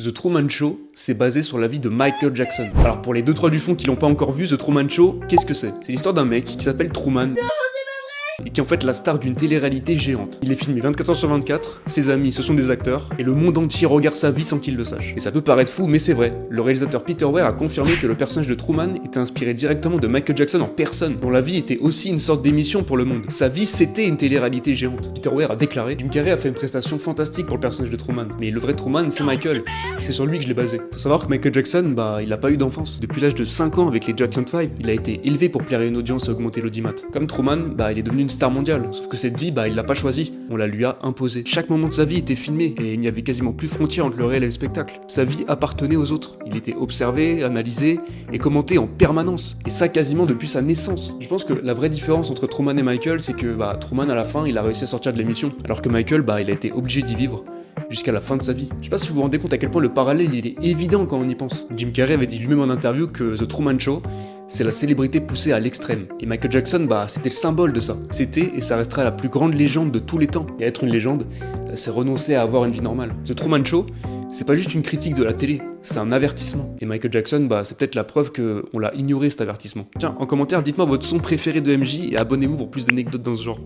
The Truman Show, c'est basé sur la vie de Michael Jackson. Alors pour les 2-3 du fond qui l'ont pas encore vu, The Truman Show, qu'est-ce que c'est? C'est l'histoire d'un mec qui s'appelle Truman et qui est en fait la star d'une télé-réalité géante. Il est filmé 24 heures sur 24, ses amis ce sont des acteurs, et le monde entier regarde sa vie sans qu'il le sache. Et ça peut paraître fou, mais c'est vrai. Le réalisateur Peter Weir a confirmé que le personnage de Truman était inspiré directement de Michael Jackson en personne, dont la vie était aussi une sorte d'émission pour le monde. Sa vie c'était une télé-réalité géante. Peter Weir a déclaré: Jim Carrey a fait une prestation fantastique pour le personnage de Truman, mais le vrai Truman c'est Michael. C'est sur lui que je l'ai basé. Faut savoir que Michael Jackson, il a pas eu d'enfance. Depuis l'âge de 5 ans avec les Jackson 5, il a été élevé pour plaire à une audience et augmenter l'audimat. Comme Truman, il est devenu une star mondiale. Sauf que cette vie, il l'a pas choisie. On la lui a imposée. Chaque moment de sa vie était filmé et il n'y avait quasiment plus frontière entre le réel et le spectacle. Sa vie appartenait aux autres. Il était observé, analysé et commenté en permanence. Et ça quasiment depuis sa naissance. Je pense que la vraie différence entre Truman et Michael, c'est que Truman à la fin, il a réussi à sortir de l'émission. Alors que Michael, il a été obligé d'y vivre jusqu'à la fin de sa vie. Je sais pas si vous vous rendez compte à quel point le parallèle il est évident quand on y pense. Jim Carrey avait dit lui-même en interview que The Truman Show, c'est la célébrité poussée à l'extrême. Et Michael Jackson, c'était le symbole de ça. C'était et ça restera la plus grande légende de tous les temps. Et être une légende, c'est renoncer à avoir une vie normale. The Truman Show, c'est pas juste une critique de la télé, c'est un avertissement. Et Michael Jackson, c'est peut-être la preuve qu'on l'a ignoré cet avertissement. Tiens, en commentaire, dites-moi votre son préféré de MJ et abonnez-vous pour plus d'anecdotes dans ce genre.